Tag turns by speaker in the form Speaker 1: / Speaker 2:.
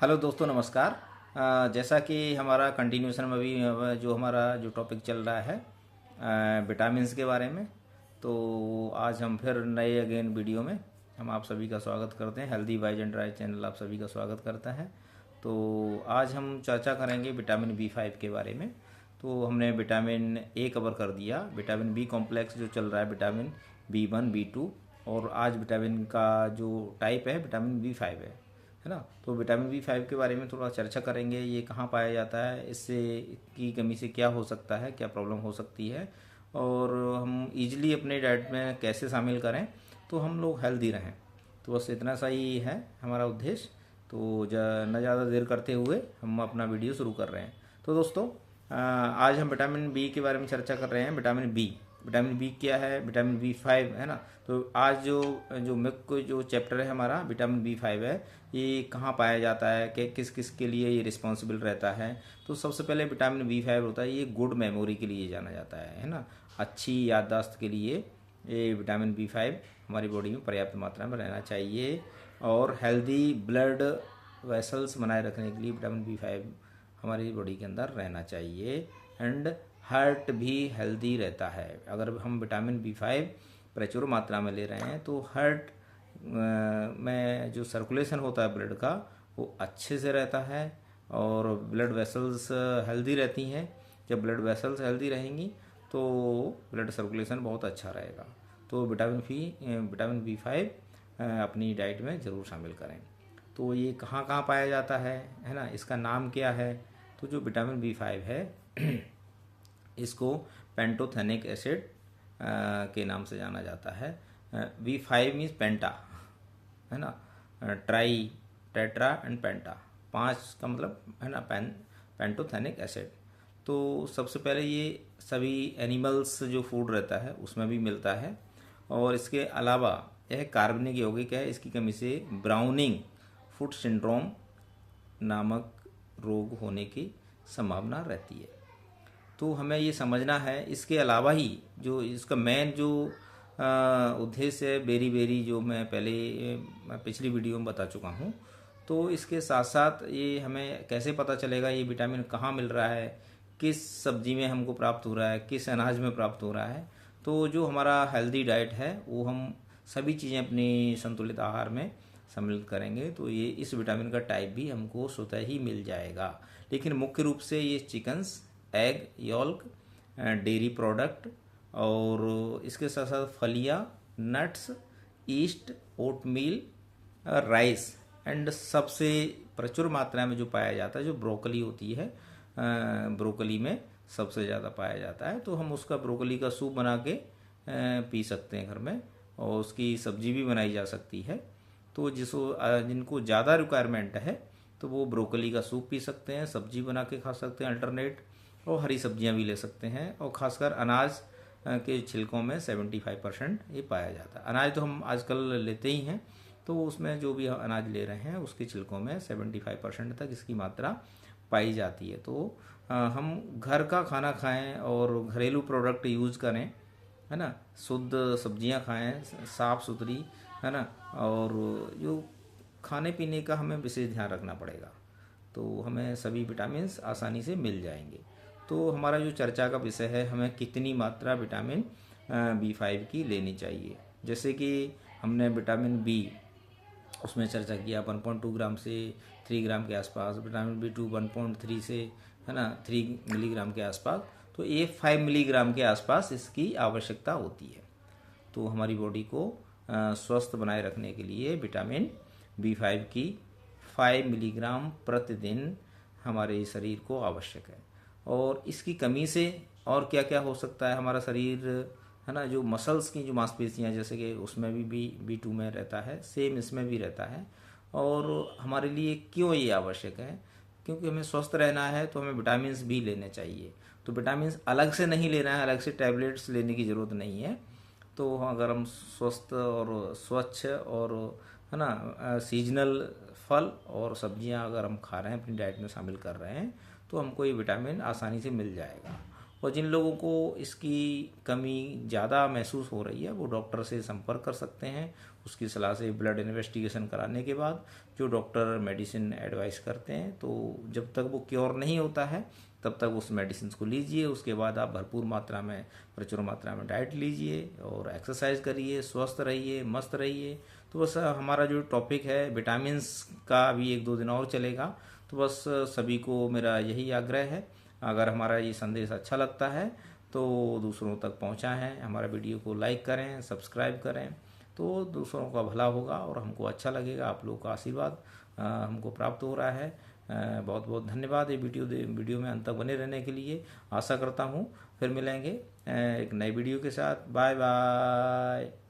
Speaker 1: Hello दोस्तों, नमस्कार। जैसा कि हमारा कंटिन्यूशन में अभी जो हमारा जो टॉपिक चल रहा है विटामिन्स के बारे में, तो आज हम फिर नए अगेन वीडियो में हम आप सभी का स्वागत करते हैं। Healthy wise and right channel आप सभी का स्वागत करता है। तो आज हम चर्चा करेंगे विटामिन B5 के बारे में। तो हमने विटामिन ए कवर कर दिया, विटामिन बी कॉम्प्लेक्स जो चल रहा है, विटामिन B1 B2, और आज विटामिन का जो टाइप है विटामिन B5 है ना। तो विटामिन B5 के बारे में थोड़ा चर्चा करेंगे। ये कहाँ पाया जाता है, इससे की कमी से क्या हो सकता है, क्या प्रॉब्लम हो सकती है, और हम इजीली अपने डाइट में कैसे शामिल करें तो हम लोग हेल्दी रहें। तो बस इतना सा ही है हमारा उद्देश्य। तो न ज़्यादा देर करते हुए हम अपना वीडियो शुरू कर रहे हैं। तो दोस्तों, आज हम विटामिन बी के बारे में चर्चा कर रहे हैं। विटामिन बी क्या है? विटामिन B5 है ना। तो आज जो जो मुख्य जो चैप्टर है हमारा विटामिन B5 है, ये कहाँ पाया जाता है, कि किस किस के लिए ये रिस्पॉन्सिबल रहता है। तो सबसे पहले विटामिन B5 होता है, ये गुड मेमोरी के लिए जाना जाता है ना। अच्छी याददाश्त के लिए ये विटामिन B5 हमारी बॉडी में पर्याप्त मात्रा में रहना चाहिए। और हेल्दी ब्लड वेसल्स बनाए रखने के लिए विटामिन B5 हमारी बॉडी के अंदर रहना चाहिए। एंड हार्ट भी हेल्दी रहता है। अगर हम विटामिन B5 प्रचुर मात्रा में ले रहे हैं तो हार्ट में जो सर्कुलेशन होता है ब्लड का, वो अच्छे से रहता है और ब्लड वेसल्स हेल्दी रहती हैं। जब ब्लड वेसल्स हेल्दी रहेंगी तो ब्लड सर्कुलेशन बहुत अच्छा रहेगा। तो विटामिन B5 अपनी डाइट में ज़रूर शामिल करें। तो ये कहाँ कहाँ पाया जाता है ना, इसका नाम क्या है? तो जो विटामिन B5 है इसको पेंटोथेनिक एसिड के नाम से जाना जाता है। B5 मीन्स पेंटा है ना, ट्राई, टेट्रा एंड पेंटा, 5 का मतलब है ना पेंटोथेनिक एसिड। तो सबसे पहले ये सभी एनिमल्स जो फूड रहता है उसमें भी मिलता है। और इसके अलावा यह कार्बनिक यौगिक है। इसकी कमी से ब्राउनिंग फूड सिंड्रोम नामक रोग होने की संभावना रहती है। तो हमें ये समझना है। इसके अलावा ही जो इसका मेन जो उद्देश्य है, बेरी जो मैं पिछली वीडियो में बता चुका हूँ। तो इसके साथ साथ ये हमें कैसे पता चलेगा ये विटामिन कहाँ मिल रहा है, किस सब्जी में हमको प्राप्त हो रहा है, किस अनाज में प्राप्त हो रहा है। तो जो हमारा हेल्दी डाइट है वो हम सभी चीज़ें अपनी संतुलित आहार में सम्मिलित करेंगे तो ये इस विटामिन का टाइप भी हमको स्वतः ही मिल जाएगा। लेकिन मुख्य रूप से ये चिकन्स, एग यॉल्क, डेयरी प्रोडक्ट, और इसके साथ साथ फलियाँ, nuts, east, oatmeal, rice, and सबसे प्रचुर मात्रा में जो पाया जाता है जो ब्रोकली होती है, ब्रोकली में सबसे ज़्यादा पाया जाता है। तो हम उसका ब्रोकली का सूप बना के पी सकते हैं घर में, और उसकी सब्जी भी बनाई जा सकती है। तो जिनको ज़्यादा रिक्वायरमेंट है तो वो ब्रोकली का सूप पी सकते हैं, सब्जी बना के खा सकते हैं अल्टरनेट, और हरी सब्जियां भी ले सकते हैं। और ख़ासकर अनाज के छिलकों में 75% ये पाया जाता है। अनाज तो हम आजकल लेते ही हैं, तो उसमें जो भी अनाज ले रहे हैं उसके छिलकों में 75% तक इसकी मात्रा पाई जाती है। तो हम घर का खाना खाएं और घरेलू प्रोडक्ट यूज़ करें, है ना। शुद्ध सब्जियां खाएं, साफ़ सुथरी, है ना। और जो खाने पीने का हमें विशेष ध्यान रखना पड़ेगा, तो हमें सभी विटामिन्स आसानी से मिल जाएंगे। तो हमारा जो चर्चा का विषय है, हमें कितनी मात्रा विटामिन B5 की लेनी चाहिए। जैसे कि हमने विटामिन बी उसमें चर्चा किया 1.2 ग्राम से 3 ग्राम के आसपास, विटामिन B2 1.3 से है ना 3 मिलीग्राम के आसपास। तो ये 5 मिलीग्राम के आसपास इसकी आवश्यकता होती है। तो हमारी बॉडी को स्वस्थ बनाए रखने के लिए विटामिन B5 की 5 मिलीग्राम प्रतिदिन हमारे शरीर को आवश्यक है। और इसकी कमी से और क्या क्या हो सकता है हमारा शरीर, है ना। जो मसल्स की जो मांसपेशियां, जैसे कि उसमें भी B2 में रहता है, सेम इसमें भी रहता है। और हमारे लिए क्यों ये आवश्यक है? क्योंकि हमें स्वस्थ रहना है तो हमें विटामिन्स भी लेने चाहिए। तो विटामिन्स अलग से नहीं लेना है, अलग से टैबलेट्स लेने की ज़रूरत नहीं है। तो अगर हम स्वस्थ और स्वच्छ और है ना सीजनल फल और सब्जियां अगर हम खा रहे हैं, अपनी डाइट में शामिल कर रहे हैं, तो हमको ये विटामिन आसानी से मिल जाएगा। और जिन लोगों को इसकी कमी ज़्यादा महसूस हो रही है वो डॉक्टर से संपर्क कर सकते हैं। उसकी सलाह से ब्लड इन्वेस्टिगेशन कराने के बाद जो डॉक्टर मेडिसिन एडवाइस करते हैं, तो जब तक वो क्योर नहीं होता है तब तक उस मेडिसिन को लीजिए। उसके बाद आप भरपूर मात्रा में, प्रचुर मात्रा में डाइट लीजिए और एक्सरसाइज करिए, स्वस्थ रहिए, मस्त रहिए। तो बस हमारा जो टॉपिक है विटामिन्स का भी 1-2 दिन और चलेगा। तो बस सभी को मेरा यही आग्रह है, अगर हमारा ये संदेश अच्छा लगता है तो दूसरों तक पहुंचाएं, हमारा वीडियो को लाइक करें, सब्सक्राइब करें, तो दूसरों का भला होगा और हमको अच्छा लगेगा। आप लोगों का आशीर्वाद हमको प्राप्त हो रहा है। बहुत बहुत धन्यवाद ये वीडियो में अंत तक बने रहने के लिए। आशा करता हूँ फिर मिलेंगे एक नई वीडियो के साथ। Bye bye.